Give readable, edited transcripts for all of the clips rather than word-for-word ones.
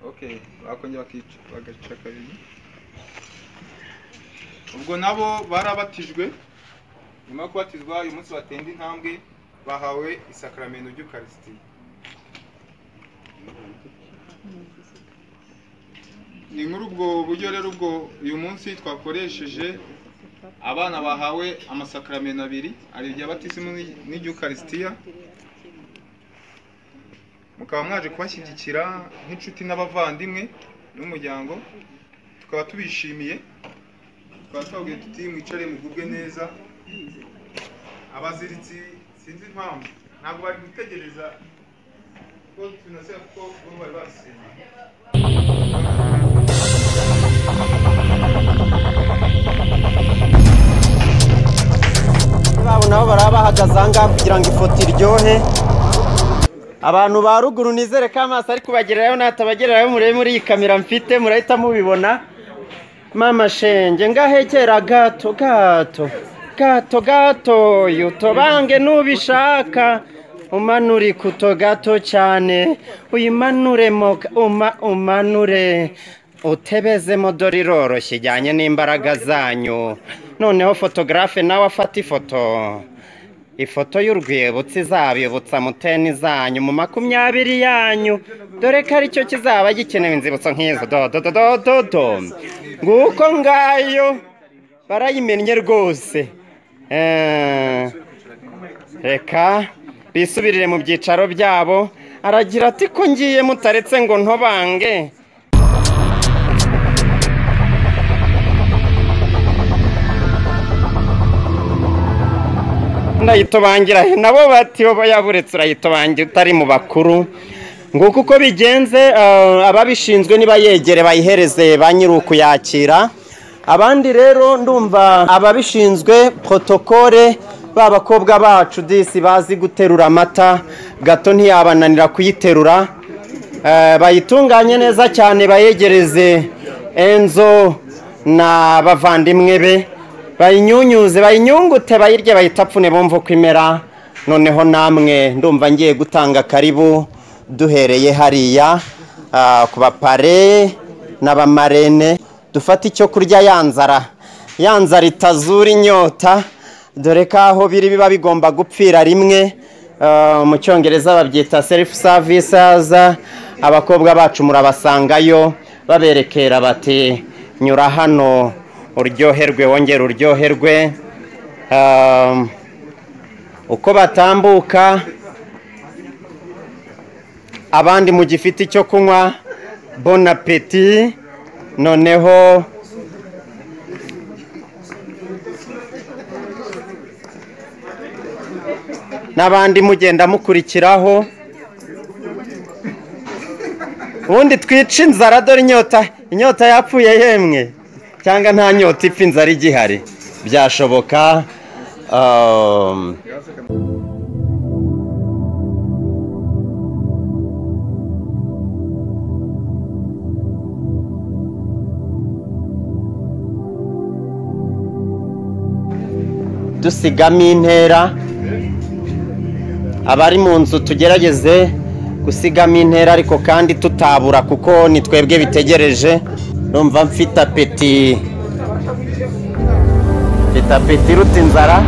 Okay, bakongera bagaca kabiri. Ubwo nabo barabatijwe, nyuma yo kubatizwa uyu munsi batenda intambwe bahawe isakramento ry'Ukaristiya. Ni muri ubwo buryo rero ubwo uyu munsi twakoresheje abana bahawe amasakramento abiri, ari irya batisimu n'iry'Ukaristiya. Mukaba mwaje kubashyigikira nk'inshuti n'abavandimwe n'umuryango, tukaba tubishimiye. Tukaba twabwiye tuti mwicare mugubwe neza. Abaziritsi sinzi impamvu ntabwo bari gutegereza ko tunasaba ko bo bari basenye. Babo nabo barabahagaze anga kugira ngo ifoto iryohe. Abantu ba ruguru nizere ko amaso ari kubagererayo natabagererayo murebe muri iyi kamera mfite murahita mubibona. Mama shenge ngahekera gato gato gato gato yutobange nubishaka umanuri kuto gato cyane uyimanure umanure utebeze modori roroshye ijyanye n'imbaraga zanyu. Noneho fotografe nawe afata ifoto y'urwibutso izabibutsa muteni zanyu mu 20 yanyu, dore ko aricyo kizaba gikenewe inzibutso nk'izo dododododo. Nguko ngayo barayimennye rwose. Reka bisubirire mu byicaro byabo. Aragira ati ko ngiye mutaretse ngo ntobange. Ndayitobangira nabo bati bo yaburetse urayitobangira utari mu bakuru. Nguko uko bigenze ababishinzwe niba yegere bayihereze banyiruku yakira. Abandi rero ndumva ababishinzwe protokole babakobwa bacu disi bazi guterura amata gato ntiyabananira kuyiterura. Bayitunganye neza cyane bayegereze Enzo na bavandimwe be. Bayinyunyuze bayinyungute bayirye bayitapfune bumva ko imera. Noneho namwe ndumva ngiye gutanga karibu duhereye hariya ku bapare n'abamarene dufata icyo kurya ya nzara itazura inyota, dore ko aho biri biba bigomba gupfira rimwe. Mu cyongereza babyita self service. Abakobwa bacu murabasangayo baberekera bati nyura hano uryoherwe wongera uryoherwe. Uko batambuka abandi mu gifite icyo kunywa, bon appétit. Noneho n'abandi mugenda mukurikiraho, ubundi twica inzara. Dore inyota yapfuye yemwe, cyangwa nta nyota ipfa inzara igihari, byashoboka. Dusigamo intera, abari mu nzu tugerageze gusigamo intera, ariko kandi tutabura kuko ni twebwe bitegereje. Numva mfite apeti iruta inzara.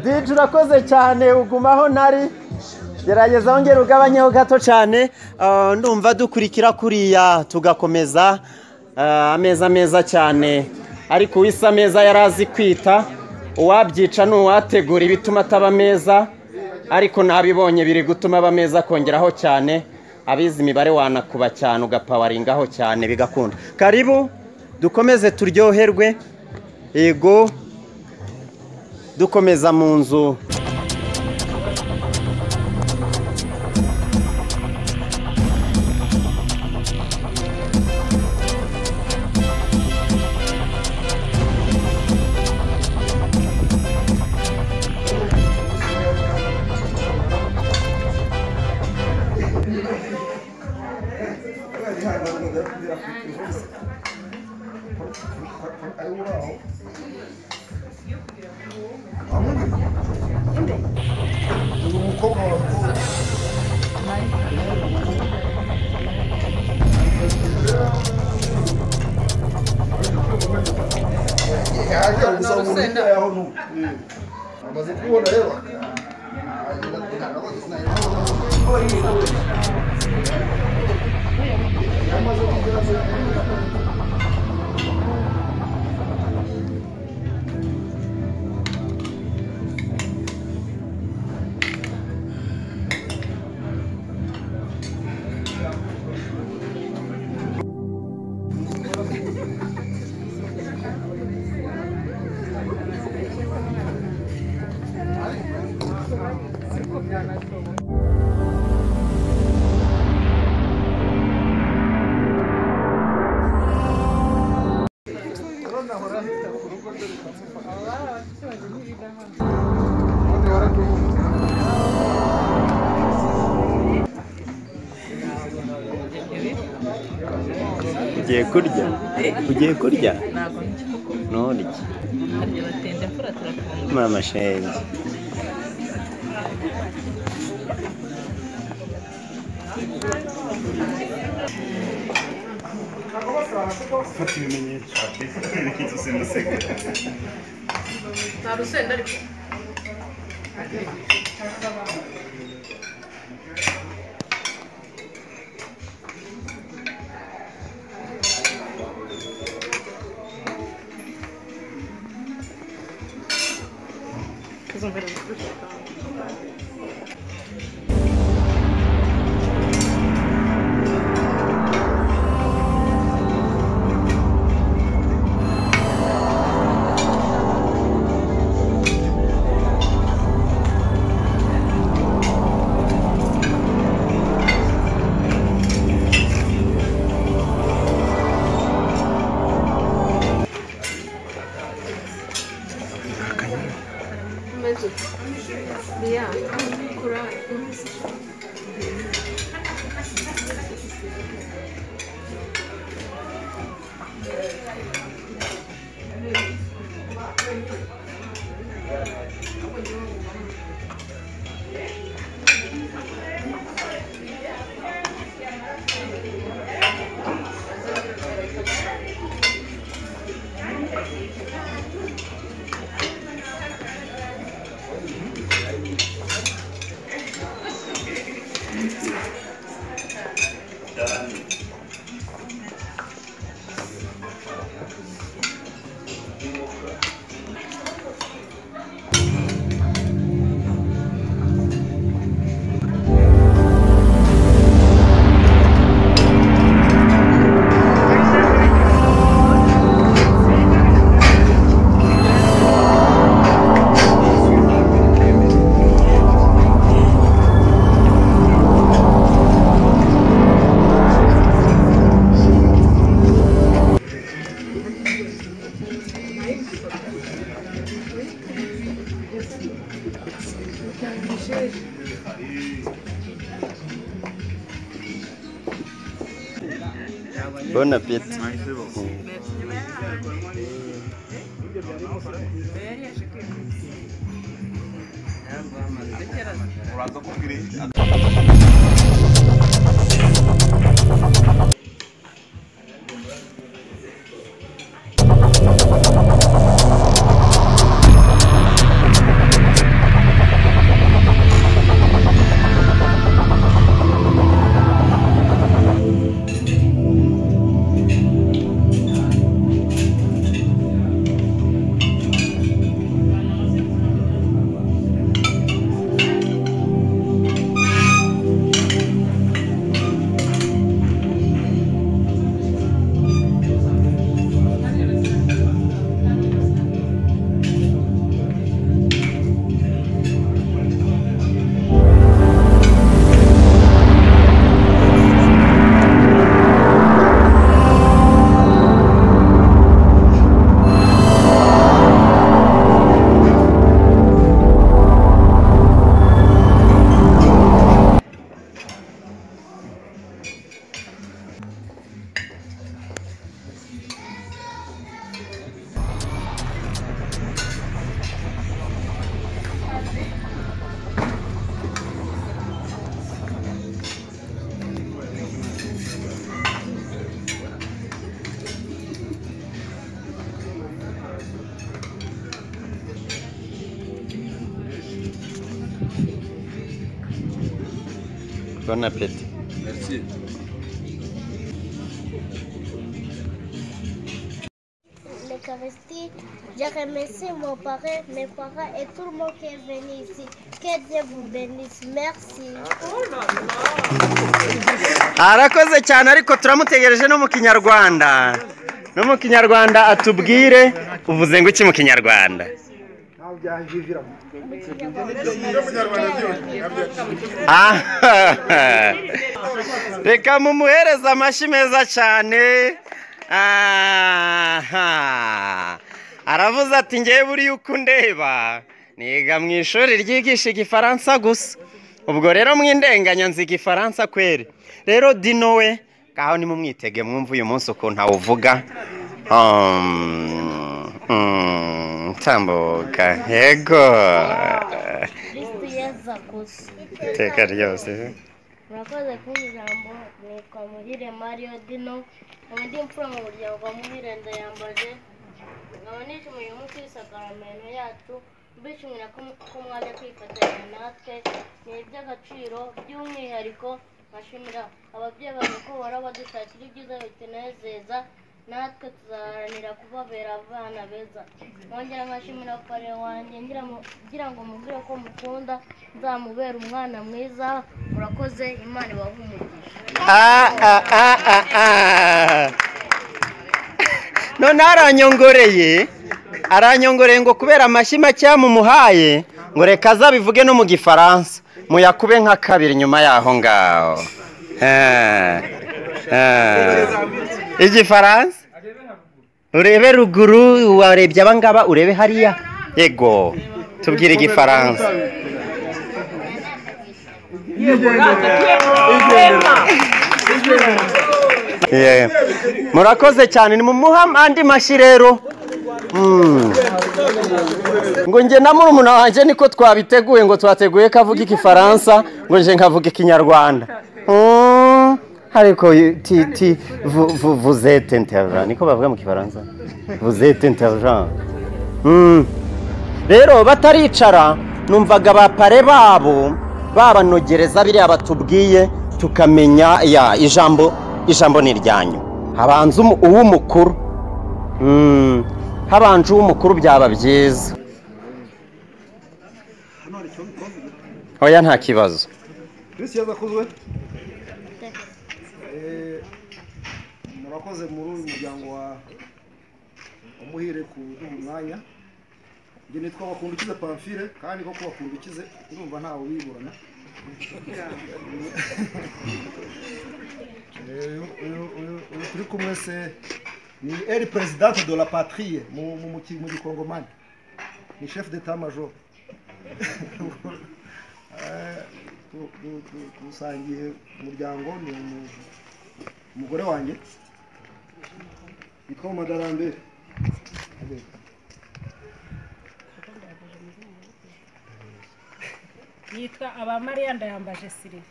DJ urakoze cyane, ugumaho ntari, gerageza wongera ugabanyeho gato cyane. Ndumva dukurikira kuriya tugakomeza. Ameza meza cyane, ariko uwise ameza yarazi kwita. Uwabyica n'uwategura ibituma ataba meza, ariko nabibonye biri gutuma aba meza kongeraho cyane. Abizi imibare wanakuba cyane ugapawaringaho cyane bigakunda. Karibu dukomeze turyoherwe. Yego, dukomeza mu nzu. Ugiye kurya? None iki? Mama shenge. Fata ibimenyetso. Ibimenyetso simuseka. Nta rusenda ariko. Bon appétit. Bon appétit. Merci. L'Eucharistie, je remercie mon parrain, mes parents et tout le monde qui est venu ici. Que Dieu vous bénisse. Merci. Arakoze cyane ariko turamutegereje no mu Kinyarwanda. No mu Kinyarwanda atubwire uvuze ngo iki mu Kinyarwanda? Reka mumuhereza amashyi meza cyane. Aravuze ati ngewe buriya uko ndeba niga mu ishuri ryigisha igifaransa gusa. Ubwo rero mwindenganya nzi igifaransa kweri. Rero Dino we ngaho nimumwitege mwumva uyu munsi ukuntu awuvuga. Tambuka yego iteka ryose. Murakoze kumva ijambo. Nitwa Muhire Mario Dino, nkaba ndi imfura mu muryango wa Muhire Ndayambaje, nkaba nishimiye uyu munsi w'isakaramento yacu, mbishimira ko mwaje kwifatanya natwe. Ni iby'agaciro by'umwihariko nkashimira ababyeyi bawe ko bahora badushakira ibyiza bitunezeza, natwe tuzaharanira kubabera abana beza. Nkongera nkashimira pare wanjye ngira ngo mubwire ko mukunda, nzamubera umwana mwiza. Murakoze, Imana ibahe umugisha. None aranyongoreye ngo kubera amashyi make mumuhaye ngo reka azabivuge no mu Gifaransa muyakube nka kabiri nyuma yaho ngaho. Igifaransa urebe ruguru, warebye abangaba urebe hariya. Yego tubwire Igifaransa. Murakoze cyane, ni mumuha andi mashyi rero. Ngo nge na murumuna wanjye niko twabiteguye, ngo twateguye kavuga Igifaransa, ngo nje nkavuga Ikinyarwanda. Ariko vous êtes intelligent, niko bavuga mu Gifaransa. Vous êtes intelligent. Rero bataricara numvaga bapare babo babanogereza biriya batubwiye tukamenya ijambo ni iryanyu. Habanza uw'umukuru, habanje uw'umukuru byaba byiza. Oya nta kibazo. Christian zakuzwe. Murakoze muri uyu muryango wa Muhire ku mwanya. Nge nitwa Bakundukize Pamphile kandi ko Bakundukize urumva ntawe wiburana. Turi kumwe se ni el président de la patrie mu Gikongomani. Ni chef d'état-major. Dusangiye umuryango ni umugore wanjye yitwa Madarambe. yitwa Abamariya Ndayambaje Siri.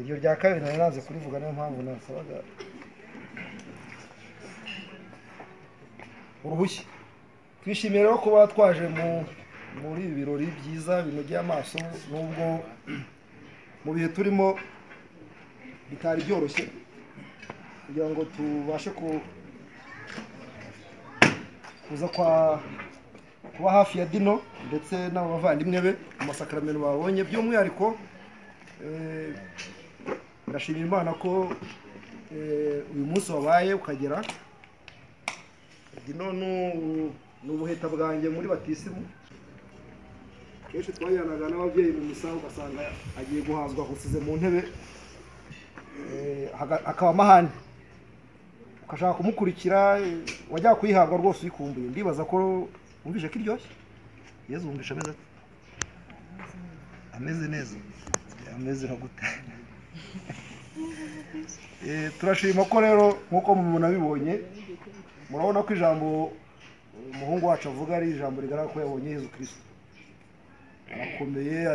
Iryo rya kabiri nari naze kurivuga niyo mpamvu nasabaga uruhushya. Twishimiye rero kuba twaje muri ibi birori byiza binogeye amaso, nubwo mu bihe turimo bitari byoroshye, kugira ngo tubashe kuza kuba hafi ya Dino ndetse n'abavandimwe be mu masakaramentu babonye. By'umwihariko ndashimira Imana ko uyu munsi wabaye ukagera. Dino ni ubuheta bwanjye muri batisimu. Kenshi twajyanaga n'ababyeyi mu misa ugasanga agiye guhazwa gusize mu ntebe, akaba amahane, ukashaka kumukurikira, wajya kuyihabwa rwose uyikumbuye. Ndibaza ko wumvise ko iryoshye. Yezu wumvisha ameze neza, ameze no gute. Turashima ko rero nk'uko munabibonye, murabona ko ijambo umuhungu wacu avuga ari ijambo rigaragara ko yabonye Yezu Kristo. Arakomeye,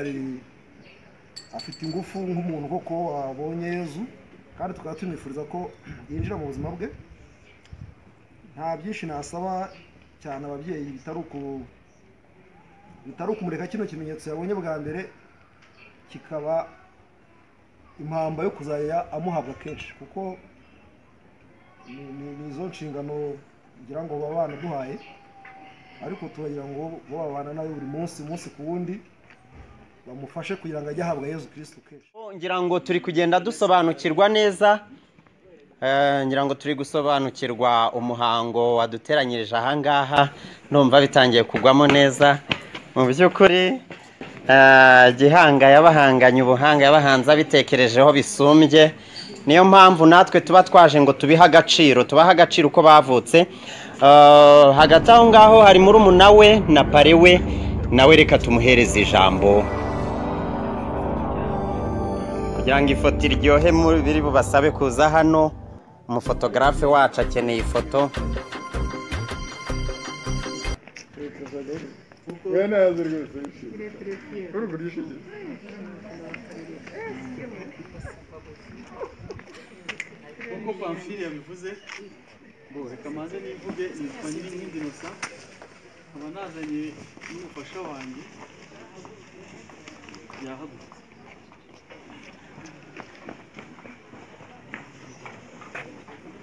afite ingufu nk'umuntu koko wabonye Yezu, kandi tukaba tumwifuriza ko yinjira mu buzima bwe. Nta byinshi nasaba cyane ababyeyi bitari ukumureka kino kimenyetso yabonye bwa mbere kikaba impamba yo kuzajya amuhabwa kenshi, kuko ni izo nshingano ngira ngo babana duhaye, ariko turagira ngo bo babana nawe buri munsi ku wundi, bamufashe kugira ngo ajye ahabwa Yezu Kristo kenshi. Ngira ngo turi kugenda dusobanukirwa neza, ngira ngo turi gusobanukirwa umuhango waduteranyirije ahangaha. Numva bitangiye kugwamo neza mu by'ukuri. Gihanga yabahanganye ubuhanga, yabahanze abitekerejeho bisumbye. Niyo mpamvu natwe tuba twaje ngo tubahe agaciro uko bavutse. Hagati aho ngaho hari murumuna we na pare we, nawe reka tumuhereze ijambo kugira ngo ifoto iryohe. Biri bubasabe kuza hano, umufotogarafe wacu akeneye ifoto. Nk'uko Pamphile yabivuze, reka maze nivuge, nitwa Nyirinkindi Innocent, nkaba nazanye n'umufasha wanjye yahagutse.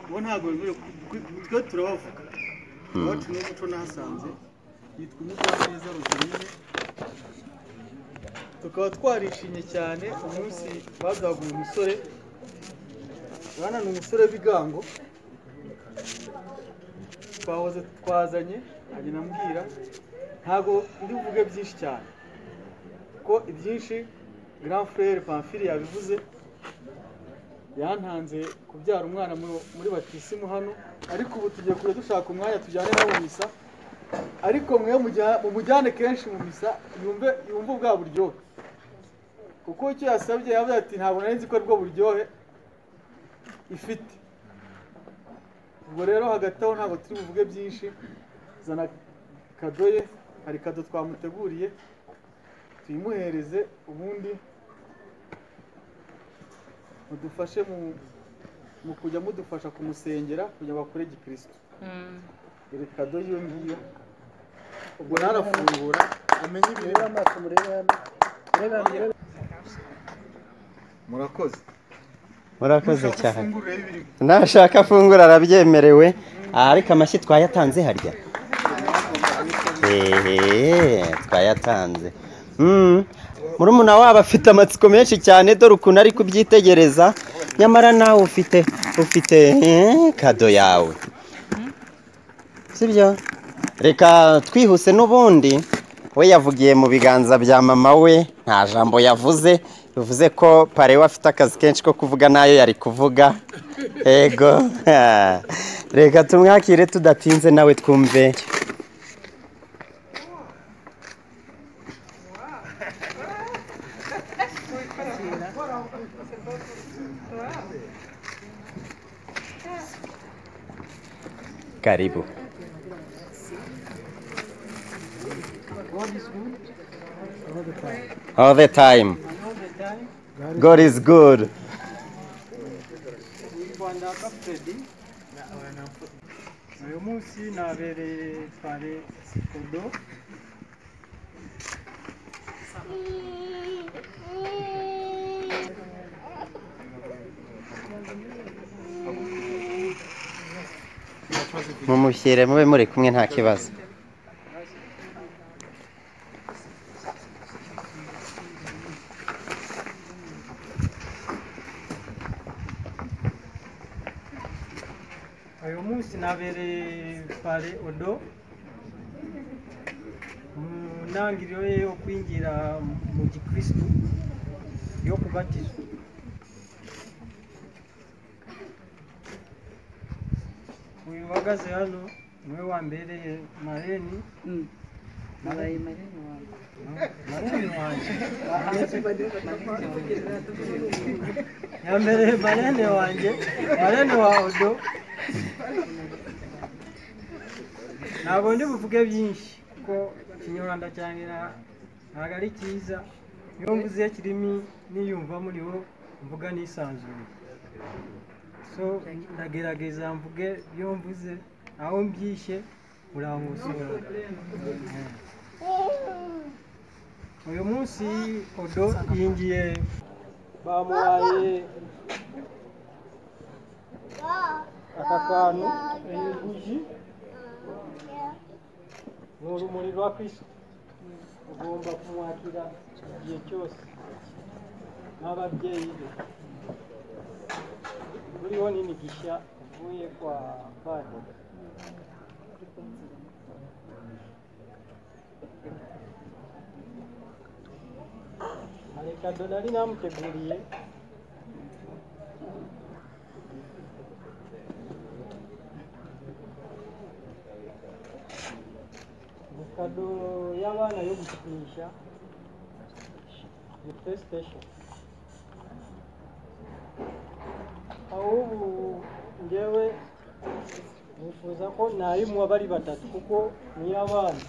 Uwo ntabwo wemerewe, twe turabavuga. Iwacu n'umuco nahasanze yitwa Umugwaneza Rosaline. Tukaba twarishimye cyane umunsi bazaguye umusore. Bana ni umusore w'ibigango twazanye, agenda ambwira, ntabwo ndi buvuge byinshi cyane ko ibyinshi grand frère Pamphile yabivuze. Yantanze kubyara umwana muri batisimu hano, ariko ubu tugiye kure dushaka umwanya tujyane nabo mu misa, ariko mwe mumujyane kenshi mu misa yumve ubwa buryohe, kuko icyo yasabye yavuze ati ntabwo nari nzi ko aribwo buryohe ifite. Ubwo rero hagati aho ntabwo turi buvuge byinshi, zana kado ye, hari kado twamuteguriye tuyimuhereze, ubundi mudufashe mu kujya mudufasha kumusengera kugira ngo akore gikristo. Iri kado yiwe ngiyo, ubwo narafungura amenye ibintu. murakoze murakoze cyane nashaka afungura arabyemerewe ariko amashyi twayatanze harya twayatanze murumuna wabo afite amatsiko menshi cyane dore ukuntu ari kubyitegereza nyamara nawe ufite kado yawe sibyo reka twihuse n'ubundi we yavugiye mu biganza bya mama we nta jambo yavuze bivuze ko pare we afite akazi kenshi ko kuvuga nayo yari kuvuga ego reka tumwakire tudatinze nawe twumve karibu. All the time. God is good. uyu munsi nabereye pare Odo mumushyire mube muri kumwe nta kibazo. uyu munsi nabereye pare Odo mu ntangiriro yo kwinjira mu gikristu yo kubatizwa. uyu uhagaze hano niwe wambereye mareni mareni wanjye yambereye mareni wanjye mareni wa Odo. ntabwo ndi buvuge byinshi kuko ikinyarwanda cyane ntabwo ari cyiza iyo mvuze kirimi niyumva muriho mvuga nisanzuye so ndagerageza mvuge iyo mvuze aho mbyishye murankosora. uyu munsi Odo yingiye bamuhaye aka kantu buji ni urumuri rwa Kristo ugomba kumwakira igihe cyose n'ababyeyi be buriho n'imigisha uvuye kwa Padiri. hari kado nari namuteguriye kado y'abana yo gukinisha ni PlayStation. ubu ngewe nifuza ko nayimuha bari batatu kuko ni abana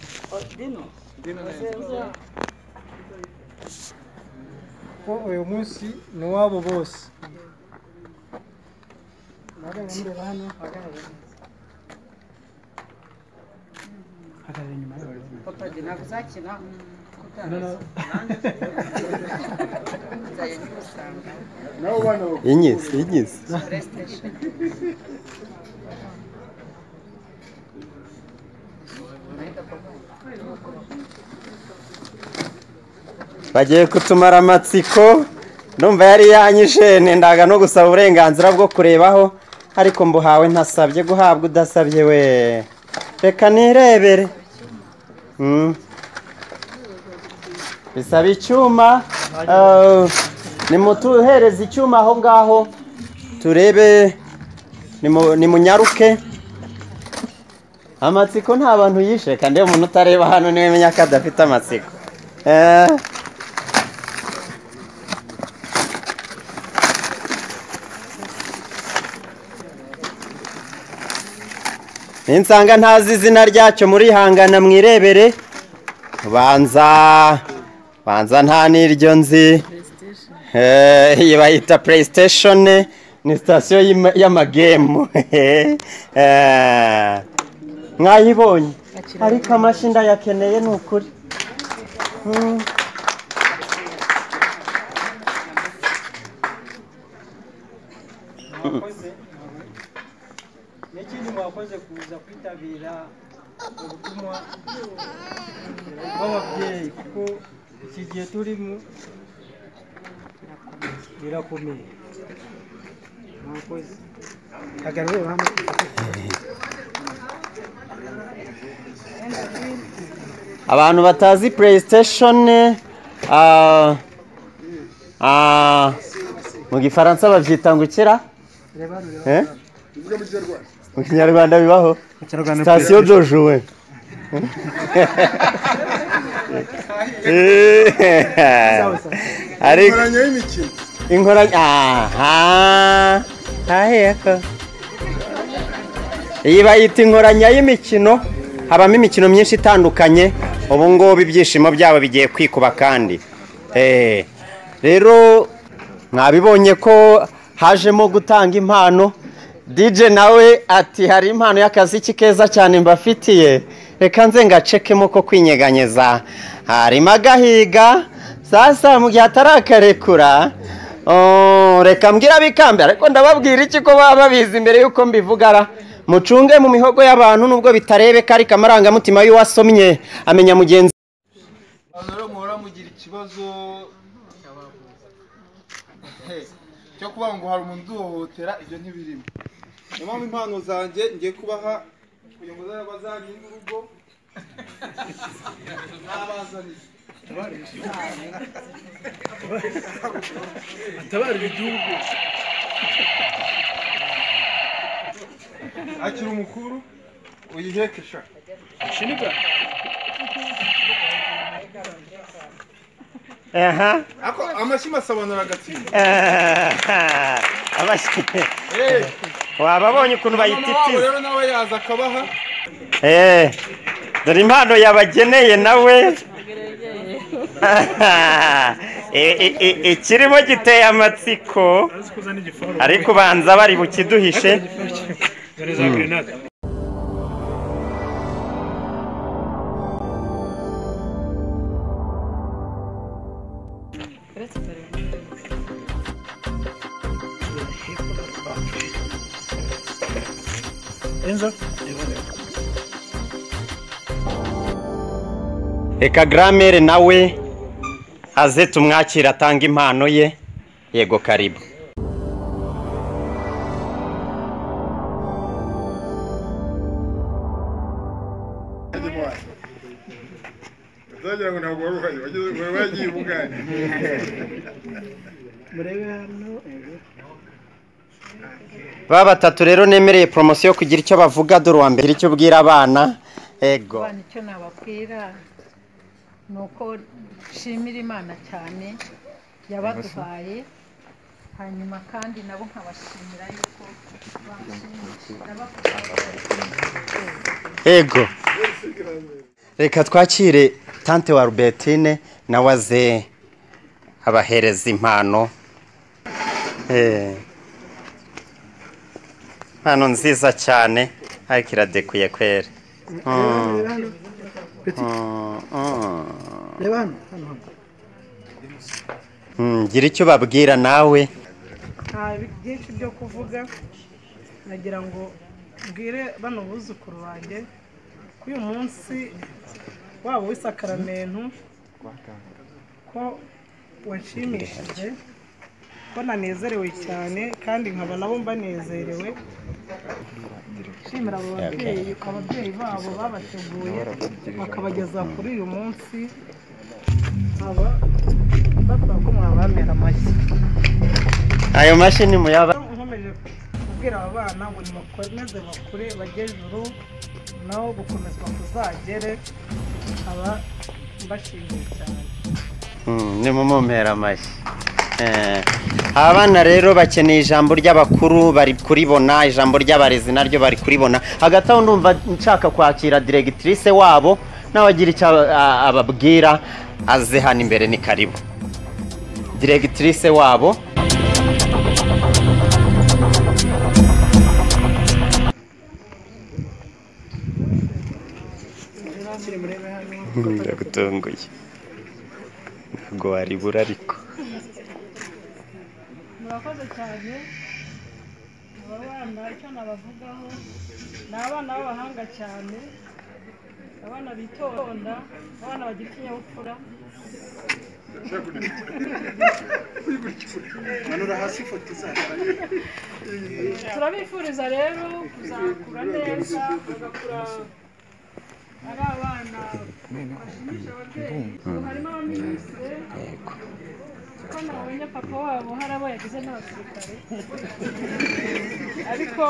ko uyu munsi ni uwabo bose. Papa ntabwo uzakina inyizi bagiye kutumara amatsiko ndumva yari yanyishe nendaga no gusaba uburenganzira bwo kurebaho ariko mbuhawe ntasabye guhabwa udasabye we reka nirebere. bisaba icyuma nimutuhereze icyuma aho ngaho turebe nimunyaruke amatsiko nta bantu yishe kandi iyo umuntu utareba hano niwe menya ko adafite amatsiko. ninsanga ntazi izina ryacyo murihangana mwirebere banza nta n'iryo nzi. iyi bayita PlayStation ni sitasiyo y'amagemu mwayibonye ariko amashyi ndayakeneye ni ukuri. mwakoze n'ikindi mwakoze kuza kwitabira ubutumwa bw'ababyeyi kuko iki gihe turimo birakomeye mwakoze hagarure hamwe abantu batazi PlayStation mu gifaransa bavyita ngo ikira mu kinyarwanda bibaho station de jouer ariko inkoranya aheko iyi bayita inkoranya y'imikino habamo imikino myinshi itandukanye ubu ngubu ibyishimo byabo bigiye kwikuba kandi rero mwabibonye ko hajemo gutanga impano DJ nawe ati hari impano y'akazi keza cyane mbafitiye reka nze ngacekemo ko kwinyeganyeza harimo agahiga sasa mu gihe atarakarekura reka mbwira bikambe ariko ndababwira iki ko baba babizi imbere y'uko mbivugara mucunge mu mihogo y'abantu nubwo bitarebeka ariko amarangamutima y'uwasomye amenya mugenzi rero muhora mugira ikibazo cyo kuvuga ngo hari umuntu uhohotera ibyo ntibirimo niyo mpamvu impano zanjye ngiye kubaha kugira ngo bazarinde urugo n'abazaniye atabarira igihugu akiri umukuru uyihekesha shiniga ako amashyi asobanura agatsinda amashyi wababonye ukuntu bayititiza rero nawe yaza akabaha dore impano yabageneye nawe ikirimo giteye amatsiko ariko ubanza bari bukiduhishe reka Gramere nawe aze tumwakira atanga impano ye yego karibu ba batatu rero nemereye promosiyo kugira icyo bavuga dore uwa mbere icyo ubwira abana ego icyo nababwira ni uko nshimira Imana cyane yabaduhaye hanyuma kandi nabo nkabashimira yuko ego reka twakire tante wa Robertine nawe aze abahereza impano impano nziza cyane ariko iradekuye kwera gira icyo babwira nawe byinshi byo kuvuga nagira ngo mbwire bano buzukuru banjye ko uyu munsi waba w'isakaramento ko wanshimishije ko nanezerewe cyane kandi nkaba nabo mbanezerewe nshimira ababyeyi babo babateguye bakabageza kuri uyu munsi aba basaba ko mwabamera amashyi ayo mashini muyaba nkomeje kubwira aba bana ngo nibakomeze bakure bajye ejuru naho gukomezwa kuzagere aba mbashimiye cyane ni mumumpera amashyi abana rero bakeneye ijambo ry'abakuru bari kuribona ijambo ry'abarezi naryo bari kuribona hagati aho ndumva nshaka kwakira diregitirise wabo nawe agira icyo ababwira aze hano imbere ni karibu diregitirise wabo biragutunguye ntabwo waribura ariko murakoze cyane hari icyo nabavugaho, ni abana b'abahanga cyane, abana bitonda, abana bagira ikinyabupfura. Turabifuriza rero kuzakura neza, bagakura ari abana bashimisha ababyeyi. Harimo abaminisitiri kuko nabonye papa wabo hari abo yagize n'abasirikare, ariko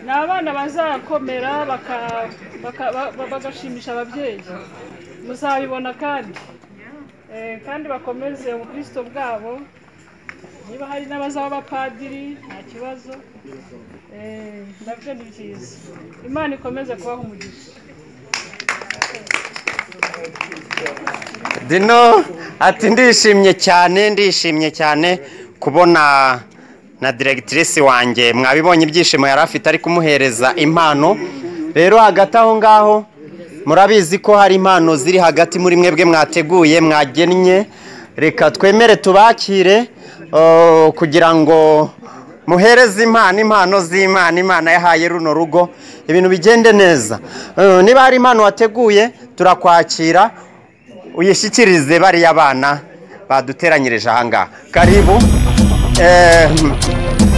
ni abana bazakomera bagashimisha ababyeyi, muzabibona kandi bakomeze ubukristo bwabo. Niba hari n'abazaba abapadiri nta kibazo, nabyo ni byiza. Imana ikomeze kubaha umugisha. Dino ati ndishimye cyane kubona na directrice wanjye, mwabibonye ibyishimo yari afite ari kumuhereza impano. Rero hagati aho ngaho murabizi ko hari impano ziri hagati muri mwebwe mwateguye mwagennye, reka twemere tubakire kugira ngo muhereze impano z'Imana Imana yahaye runo rugo, ibintu bigende neza. Niba hari impano wateguye turakwakira uyishyikirize bariya bana baduteranyirije ahangaha. Karibu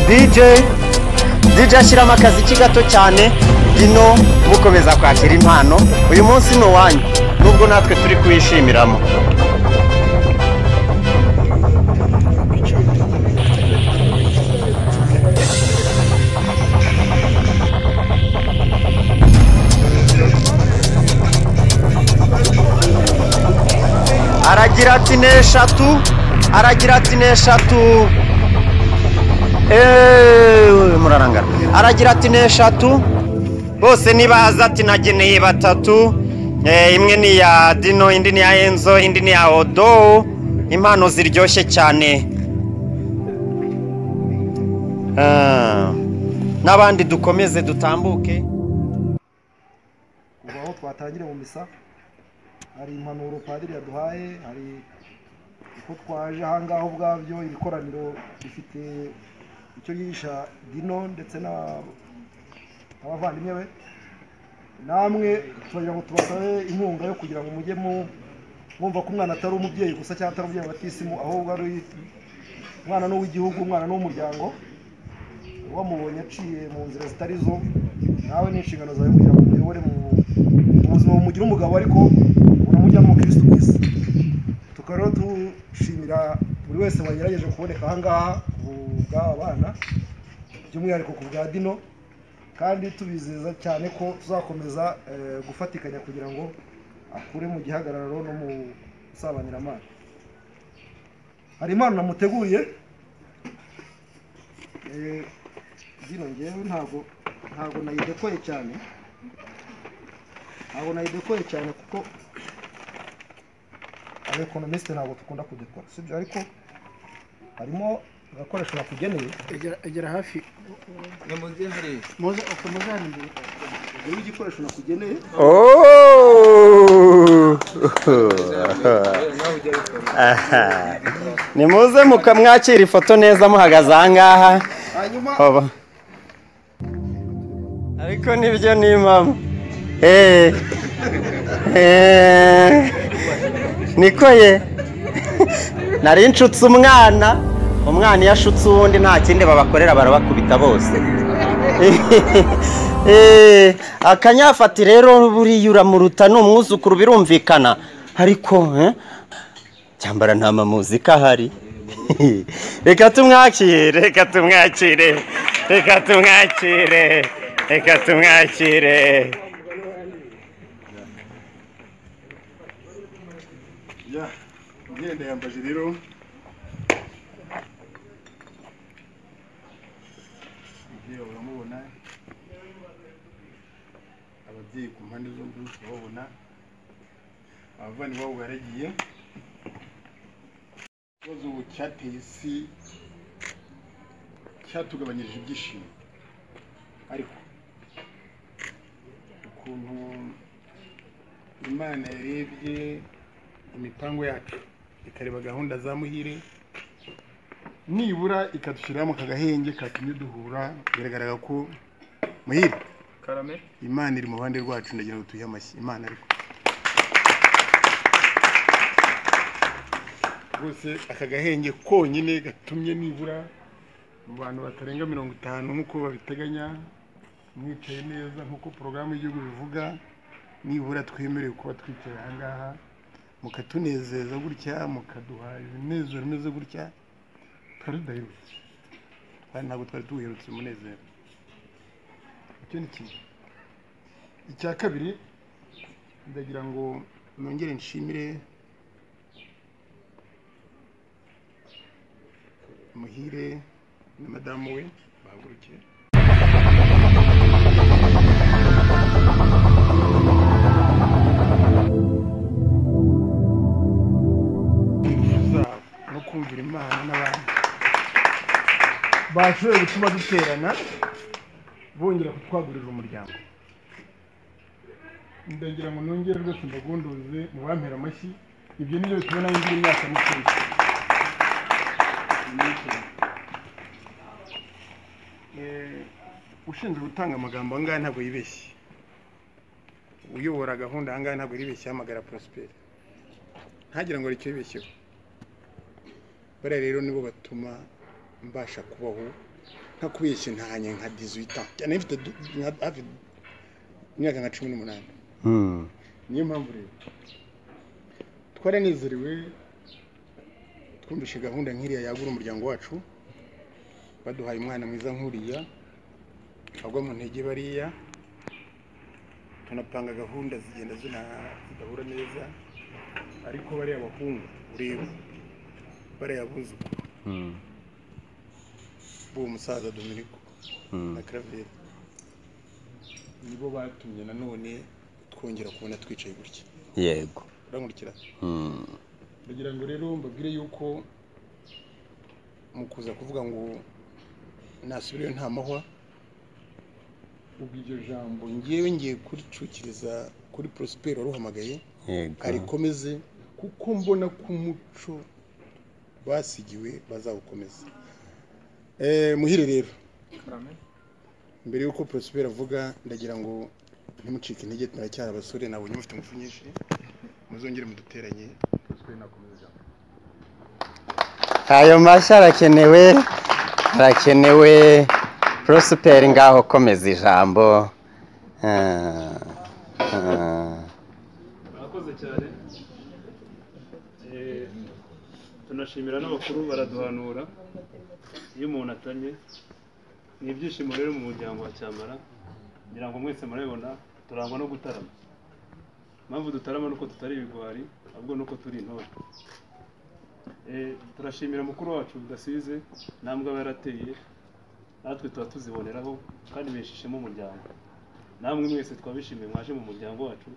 DJ ashyiramo akazi gato cyane. Dino mukomeza kwakira impano, uyu munsi ni uwanyu nubwo natwe turi kuyishimiramo. Aragira ati n'eshatu murarangara. Aragira ati n'eshatu bose nibaza ati nageneye batatu, imwe ni ya Dino, indi ni ya Enzo, indi ni ya Odo. Impano ziryoshye cyane, n'abandi dukomeze dutambuke. Kuva aho twatangire mu misa hari impanuro padiri yaduhaye, hari uko twaje ahangaho ubwabyo. Ibikoraniro bifite icyo yigisha Dino ndetse n'abavandimwe be. Namwe turagira ngo tubasabe inkunga yo kugira ngo mujye mwumva ko umwana atari umubyeyi gusa cyangwa atari umubyeyi batisimu, ahubwo ari umwana n'uw'igihugu, umwana n'umuryango. Wamubonye aciye mu nzira zitari zo, nawe ni inshingano zawe kugira ngo muyobore mu buzima bumugire umugabo, ariko unamujyamo umukristo mwiza. Tukaba rero dushimira buri wese wagerageje kuboneka ahangaha bw'aba bana, by'umwihariko ku bwa Dino, kandi tubizeza cyane ko tuzakomeza gufatikanya kugira ngo akure mu gihagararo no mu sabanyiramana. Hari impano namuteguriye. Dino ngewe ntabwo nayidekoye cyane, kuko abekonomisite ntabwo dukunda kudekora, sibyo? Ariko harimo agakoresho nakugeneye. Egera hafi Namuze hari igikoresho nakugeneye. Nimuze mukamwakira ifoto neza muhagaze ahangaha. Ariko nibyo ni mama. Niko ye nari nshutse umwana iyo ashutse uwundi nta kindi babakorera, barabakubita bose. Akanyafati rero buriya uramuruta, ni umwuzukuru birumvikana, ariko cyambara nta mamuzika ahari. Reka tumwakire. Ngenda yambaje rero ibyo uramubona, ababyeyi ku mpande zombi babona, abavani babo baragiye. Ikibazo cyateye isi cyatugabanyirije ibyishimo, ariko ukuntu Imana yarebye imipango yacu ikareba gahunda za Muhire, nibura ikadushyiramo aka gahenge katumye duhura. Biragaragara ko Muhire Karame Imana iri mu ruhande rwacu, ndagira ngo tuyihe amashyi Imana. Ariko rwose aka gahenge konyine gatumye nibura mu bantu batarenga 50 nk'uko babiteganya, mwicaye neza nk'uko porogaramu y'igihugu bivuga, nibura twemerewe kuba twicaye aha ngaha mukatunezeza gutya, mukaduha ibinezero bimeze gutya, twari tudaherutse kandi ntabwo twari tuherutse umunezero. Icyo ni kimwe. Icya kabiri, ndagira ngo nongere nshimire Muhire na madamu we bahagurukiye. No kumvira Imana n'abantu bashoboye gutuma duterana bongera kutwagurira umuryango. Ndagira ngo nongere rwose mbagunduze mu bampera amashyi. Ibyo nibyo tubona ngira imyaka mike. Ushinzwe gutanga amagambo angahe ntabwo yibeshye. Uyobora gahunda angahe ntabwo yibeshye, hamagara Prosper. Ntagira ngo aricyo yibeshyeho. Bara rero nibo batuma mbasha kubaho nta kubeshye ntanye nka 18 ans. Cyane mfite hafi imyaka nka 18. Niyo mpamvu rero twaranezerewe twumvishe gahunda nk'iriya yagura umuryango wacu, baduhaye umwana mwiza nk'uriya agwa mu ntege bariya, tunapanga gahunda zigenda zidahura neza, ariko bariya abahungu ureba bariya buzukuru b'uwo musaza Dominico na Claver nibo batumye nanone twongera kubona twicaye gutya. Yego urankurikira. Ndagira ngo rero mbabwire yuko mukuza kuvuga ngo nasubireyo nta mahwa, ubwo iryo jambo ngewe ngiye kuricukiriza kuri Prosper waruhamagaye arikomeze, kuko mbona ko umuco basigiwe bazawukomeza. Muhire rero mbere yuko Prosper avuga, ndagira ngo ntimucike intege, turacyari abasore, nabonye mufite ingufu nyinshi, muzongere muduteranye. Prosper nakomeza. Ayo mashyi arakenewe Prosper, ngaho komeza ijambo. Murakoze cyane. Tunashimira n'abakuru baraduhanura iyo umuntu atanye. Ni ibyishimo rero mu muryango wa Cyamara, ngira ngo mwese murabibona turangwa no gutarama. Impamvu dutarama nuko tutari ibigwari, ahubwo nuko turi intore. Turashimira mukuru wacu Gasize, nambwe barateye, natwe tuba tuziboneraho kandi beshishemo umuryango. Namwe mwese twabishimiye mwaje mu muryango wacu,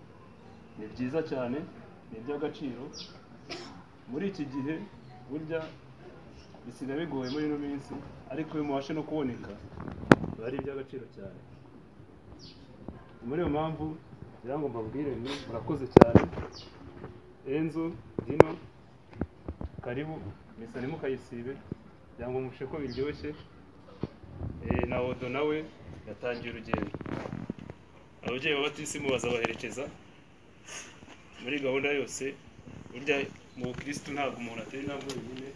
ni byiza cyane, ni iby'agaciro. Muri iki gihe burya bisigaye bigoye muri ino minsi, ariko iyo mubashe no kuboneka bari iby'agaciro cyane. Muri iyo mpamvu ngira ngo mbabwire ni murakoze cyane. Enzo Dino karibu, misa ntimukayisibe kugira ngo mushe ko biryoshye. Na Odo nawe yatangiye urugendo. Ababyeyi b'abatisimu bazabaherekeza muri gahunda yose. Burya mu Kristo ntabwo umuntu atera intambwe wenyine,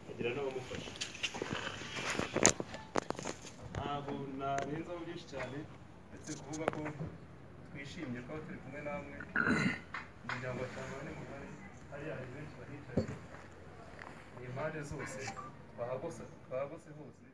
agira n'abamufasha. Ntabwo narenzaho byinshi cyane, ndetse kuvuga ko twishimye ko turi kumwe namwe. Umuryango wa Cyamara ni mugari, hariya hari benshi bahicaye, ni impande zose, twahagose hose.